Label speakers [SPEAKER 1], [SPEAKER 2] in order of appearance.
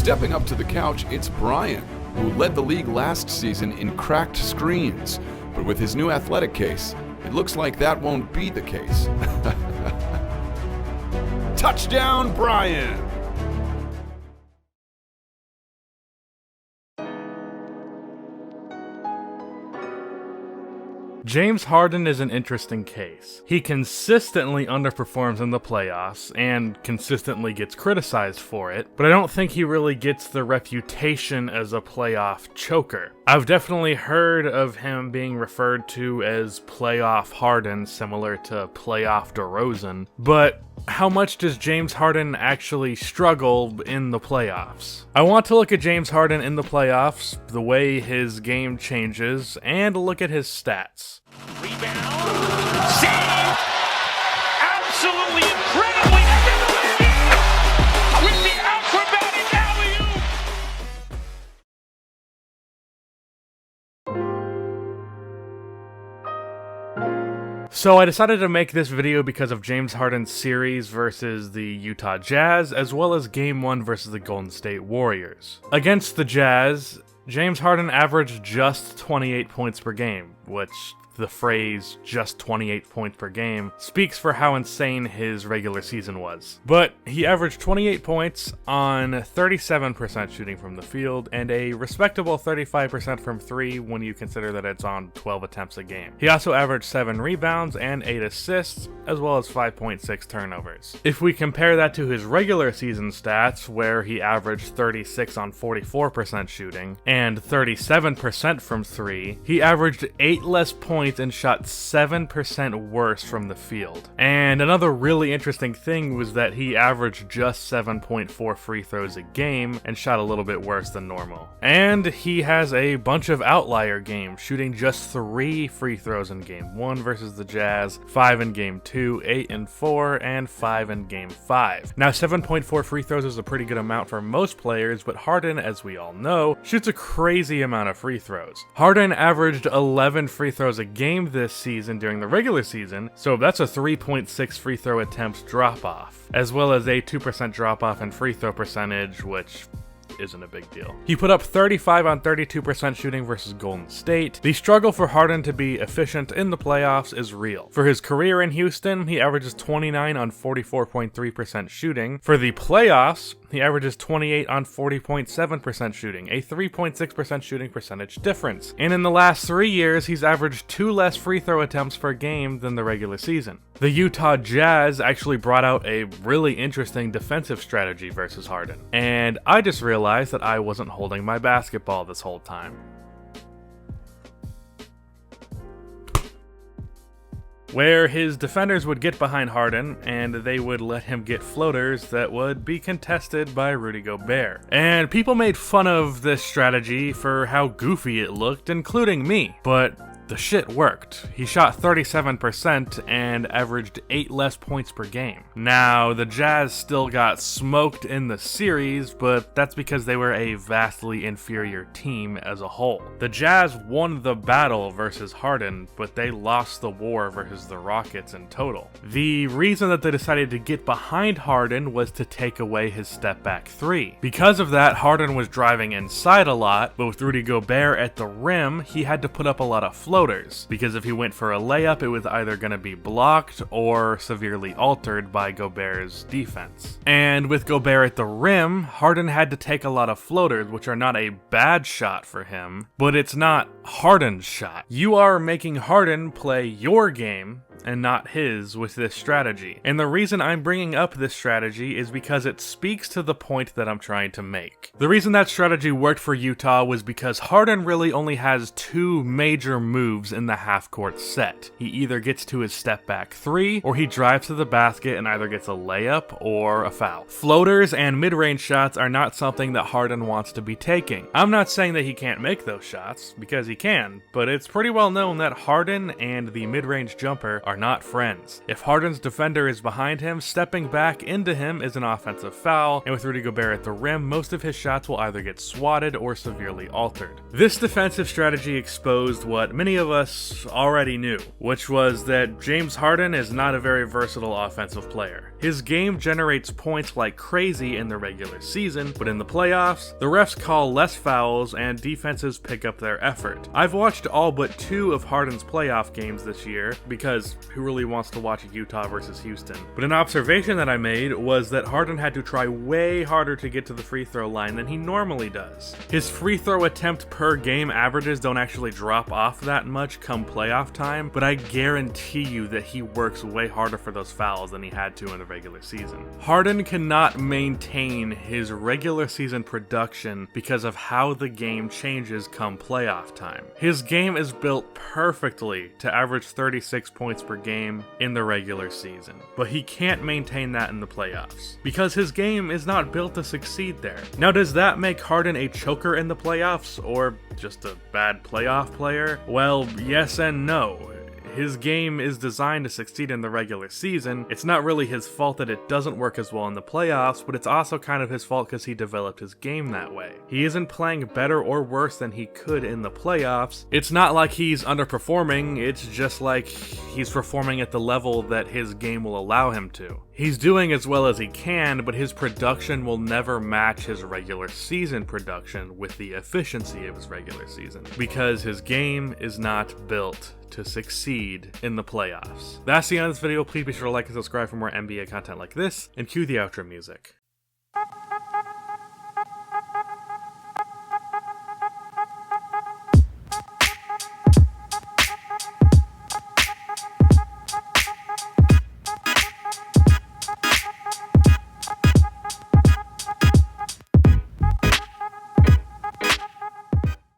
[SPEAKER 1] Stepping up to the couch, it's Brian, who led the league last season in cracked screens. But with his new athletic case, it looks like that won't be the case. Touchdown, Brian!
[SPEAKER 2] James Harden is an interesting case. He consistently underperforms in the playoffs and consistently gets criticized for it, but I don't think he really gets the reputation as a playoff choker. I've definitely heard of him being referred to as playoff Harden, similar to playoff DeRozan, but how much does James Harden actually struggle in the playoffs? I want to look at James Harden in the playoffs, the way his game changes, and look at his stats.
[SPEAKER 3] Rebound. Save. Absolutely incredibly devastating with the acrobatic alley-oop.
[SPEAKER 2] So I decided to make this video because of James Harden's series versus the Utah Jazz, as well as Game 1 versus the Golden State Warriors. Against the Jazz, James Harden averaged just 28 points per game, which the phrase just 28 points per game speaks for how insane his regular season was. But he averaged 28 points on 37% shooting from the field and a respectable 35% from 3 when you consider that it's on 12 attempts a game. He also averaged 7 rebounds and 8 assists, as well as 5.6 turnovers. If we compare that to his regular season stats, where he averaged 36 on 44% shooting and 37% from 3, he averaged 8 less points and shot 7% worse from the field. And another really interesting thing was that he averaged just 7.4 free throws a game and shot a little bit worse than normal. And he has a bunch of outlier games, shooting just 3 free throws in Game 1 versus the Jazz, 5 in Game 2, 8 in 4, and 5 in Game 5. Now 7.4 free throws is a pretty good amount for most players, but Harden, as we all know, shoots a crazy amount of free throws. Harden averaged 11 free throws a game this season during the regular season, so that's a 3.6 free throw attempts drop off, as well as a 2% drop off in free throw percentage, which isn't a big deal. He put up 35 on 32% shooting versus Golden State. The struggle for Harden to be efficient in the playoffs is real. For his career in Houston, he averages 29 on 44.3% shooting. For the playoffs, he averages 28 on 40.7% shooting, a 3.6% shooting percentage difference. And in the last 3 years, he's averaged 2 less free throw attempts per game than the regular season. The Utah Jazz actually brought out a really interesting defensive strategy versus Harden, and I just realized that I wasn't holding my basketball this whole time. Where his defenders would get behind Harden, and they would let him get floaters that would be contested by Rudy Gobert. And people made fun of this strategy for how goofy it looked, including me, but the shit worked. He shot 37% and averaged 8 less points per game. Now, the Jazz still got smoked in the series, but that's because they were a vastly inferior team as a whole. The Jazz won the battle versus Harden, but they lost the war versus the Rockets in total. The reason that they decided to get behind Harden was to take away his step-back 3. Because of that, Harden was driving inside a lot, but with Rudy Gobert at the rim, he had to put up a lot of floaters, because if he went for a layup, it was either going to be blocked or severely altered by Gobert's defense. And with Gobert at the rim, Harden had to take a lot of floaters, which are not a bad shot for him, but it's not Harden's shot. You are making Harden play your game and not his with this strategy. And the reason I'm bringing up this strategy is because it speaks to the point that I'm trying to make. The reason that strategy worked for Utah was because Harden really only has 2 major moves in the half-court set. He either gets to his step-back 3, or he drives to the basket and either gets a layup or a foul. Floaters and mid-range shots are not something that Harden wants to be taking. I'm not saying that he can't make those shots, because he can, but it's pretty well known that Harden and the mid-range jumper are not friends. If Harden's defender is behind him, stepping back into him is an offensive foul, and with Rudy Gobert at the rim, most of his shots will either get swatted or severely altered. This defensive strategy exposed what many of us already knew, which was that James Harden is not a very versatile offensive player. His game generates points like crazy in the regular season, but in the playoffs, the refs call less fouls and defenses pick up their effort. I've watched all but 2 of Harden's playoff games this year, because who really wants to watch Utah versus Houston? But an observation that I made was that Harden had to try way harder to get to the free throw line than he normally does. His free throw attempt per game averages don't actually drop off that much come playoff time, but I guarantee you that he works way harder for those fouls than he had to in the regular season. Harden cannot maintain his regular season production because of how the game changes come playoff time. His game is built perfectly to average 36 points per game in the regular season, but he can't maintain that in the playoffs because his game is not built to succeed there. Now, does that make Harden a choker in the playoffs or just a bad playoff player? Well, yes and no. His game is designed to succeed in the regular season. It's not really his fault that it doesn't work as well in the playoffs, but it's also kind of his fault because he developed his game that way. He isn't playing better or worse than he could in the playoffs. It's not like he's underperforming, it's just like he's performing at the level that his game will allow him to. He's doing as well as he can, but his production will never match his regular season production with the efficiency of his regular season, because his game is not built to succeed in the playoffs. That's the end of this video. Please be sure to like and subscribe for more NBA content like this, and cue the outro music.